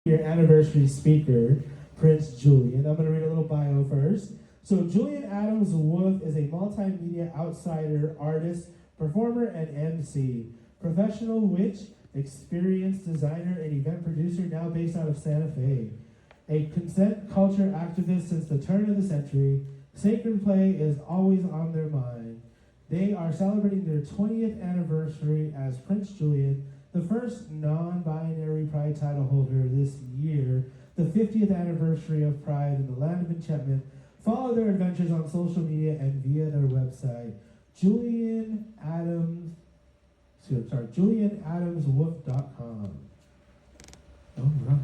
Your anniversary speaker, Prince Julian. I'm going to read a little bio first. So Julian Addams-Wolf is a multimedia outsider, artist, performer, and MC. Professional witch, experienced designer, and event producer now based out of Santa Fe. A consent culture activist since the turn of the century, sacred play is always on their mind. They are celebrating their 20th anniversary as Prince Julian, the first non-binary Pride title holder this year, the 50th anniversary of Pride in the land of enchantment. Follow their adventures on social media and via their website, JulianAddamsWolf.com. All right,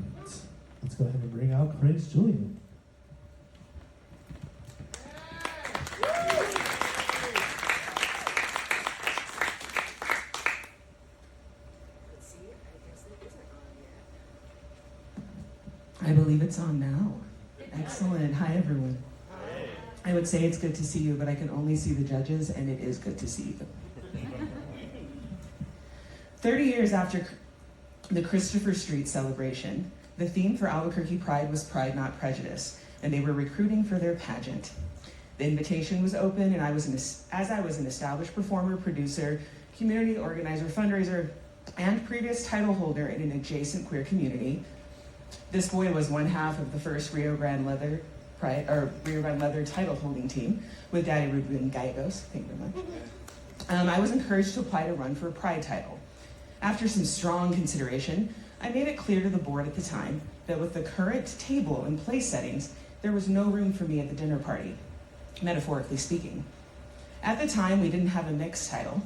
let's go ahead and bring out Prince Julian. I believe it's on now. Excellent. Hi, everyone. I would say it's good to see you, but I can only see the judges, and it is good to see you. 30 years after the Christopher Street celebration, the theme for Albuquerque Pride was Pride, Not Prejudice, and they were recruiting for their pageant. The invitation was open, and as I was an established performer, producer, community organizer, fundraiser, and previous title holder in an adjacent queer community, this boy was one half of the first Rio Grande Leather title holding team with Daddy Ruben Gallegos. Thank you very much. I was encouraged to apply to run for a Pride title. After some strong consideration, I made it clear to the board at the time that with the current table and place settings, there was no room for me at the dinner party, metaphorically speaking. At the time, we didn't have a mixed title,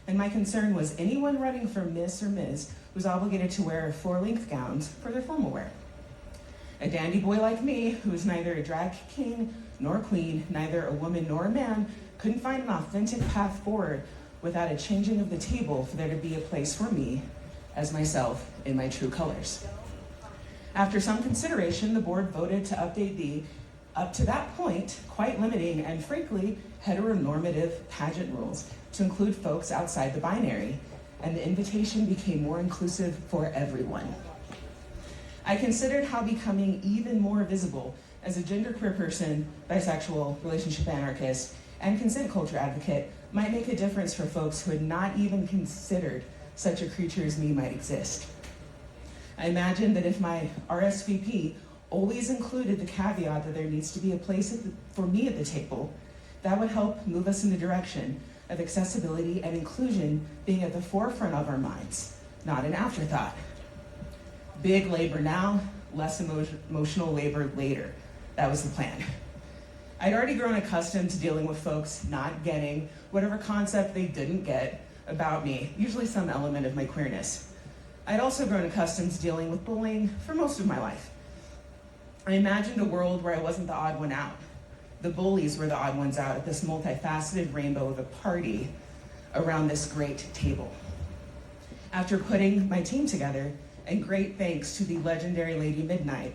and my concern was anyone running for Miss or Ms. was obligated to wear floor-length gowns for their formal wear. A dandy boy like me, who was neither a drag king nor queen, neither a woman nor a man, couldn't find an authentic path forward without a changing of the table for there to be a place for me as myself in my true colors. After some consideration, the board voted to update the, up to that point, quite limiting and frankly heteronormative pageant rules to include folks outside the binary, and the invitation became more inclusive for everyone. I considered how becoming even more visible as a genderqueer person, bisexual, relationship anarchist, and consent culture advocate might make a difference for folks who had not even considered such a creature as me might exist. I imagined that if my RSVP always included the caveat that there needs to be a place for me at the table, that would help move us in the direction of accessibility and inclusion being at the forefront of our minds, not an afterthought. Big labor now, less emotional labor later. That was the plan. I'd already grown accustomed to dealing with folks not getting whatever concept they didn't get about me, usually some element of my queerness. I'd also grown accustomed to dealing with bullying for most of my life. I imagined a world where I wasn't the odd one out. The bullies were the odd ones out at this multifaceted rainbow of a party around this great table. After putting my team together, and great thanks to the legendary Lady Midnight,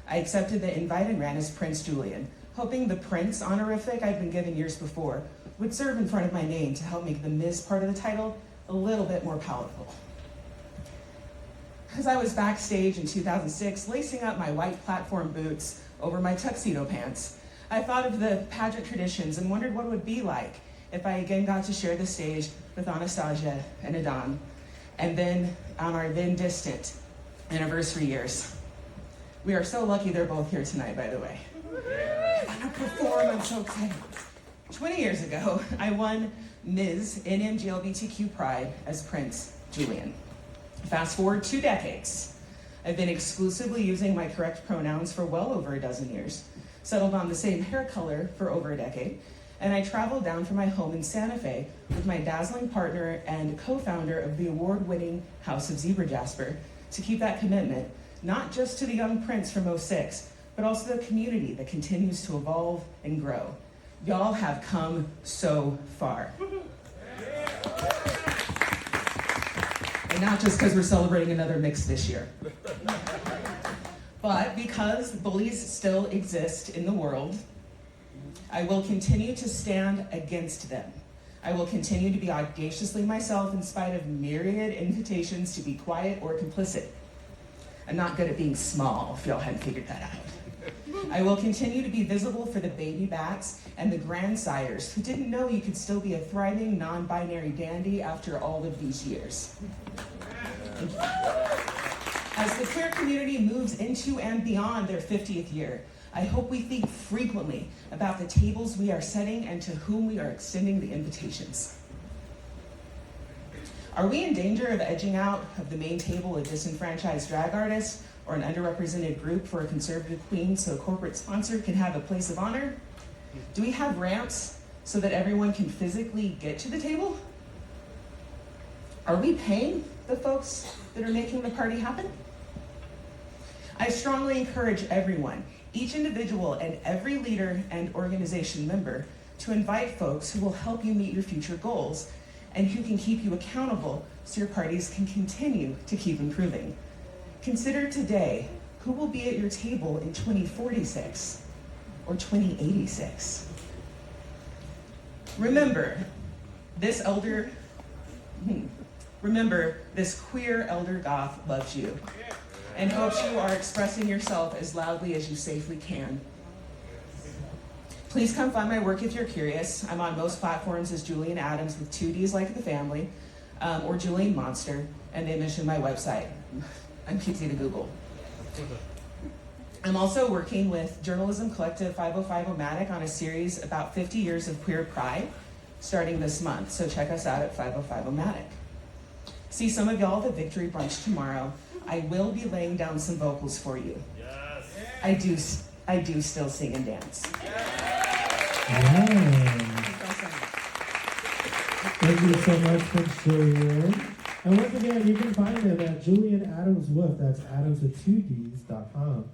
I accepted the invite and ran as Prince Julian, hoping the Prince honorific I'd been given years before would serve in front of my name to help make the Ms. part of the title a little bit more palatable. As I was backstage in 2006, lacing up my white platform boots over my tuxedo pants, I thought of the pageant traditions and wondered what it would be like if I again got to share the stage with Anastasia and Adam, and then on our then distant anniversary years. We are so lucky they're both here tonight, by the way. I'm gonna perform, I'm so excited. 20 years ago, I won Ms. NM LGBTQ Pride as Prince Julian. Fast forward 2 decades. I've been exclusively using my correct pronouns for well over a dozen years, settled on the same hair color for over a decade, and I traveled down from my home in Santa Fe with my dazzling partner and co-founder of the award-winning House of Zebra Jasper to keep that commitment, not just to the young prince from '06, but also the community that continues to evolve and grow. Y'all have come so far. And not just because we're celebrating another mix this year, but because bullies still exist in the world, I will continue to stand against them. I will continue to be audaciously myself in spite of myriad invitations to be quiet or complicit. I'm not good at being small, if y'all hadn't figured that out. I will continue to be visible for the baby bats and the grandsires who didn't know you could still be a thriving non-binary dandy after all of these years. Thank you. As the queer community moves into and beyond their 50th year, I hope we think frequently about the tables we are setting and to whom we are extending the invitations. Are we in danger of edging out of the main table a disenfranchised drag artist or an underrepresented group for a conservative queen so a corporate sponsor can have a place of honor? Do we have ramps so that everyone can physically get to the table? Are we paying the folks that are making the party happen? I strongly encourage everyone, each individual and every leader and organization member, to invite folks who will help you meet your future goals and who can keep you accountable so your parties can continue to keep improving. Consider today who will be at your table in 2046 or 2086. Remember, this queer elder goth loves you and hopes you are expressing yourself as loudly as you safely can. Please come find my work if you're curious. I'm on most platforms as Julian Addams with 2 Ds like the family, or Julian Monster, and they mention my website. I'm easy to Google. I'm also working with Journalism Collective 505-O-Matic on a series about 50 years of queer pride starting this month, so check us out at 505-O-Matic. See some of y'all at the Victory Brunch tomorrow. I will be laying down some vocals for you. Yes. I do still sing and dance. Thank you so much, Prince Julian. And once again, you can find him at Julian Addams-Wolf. That's Adams with 2Ds.com.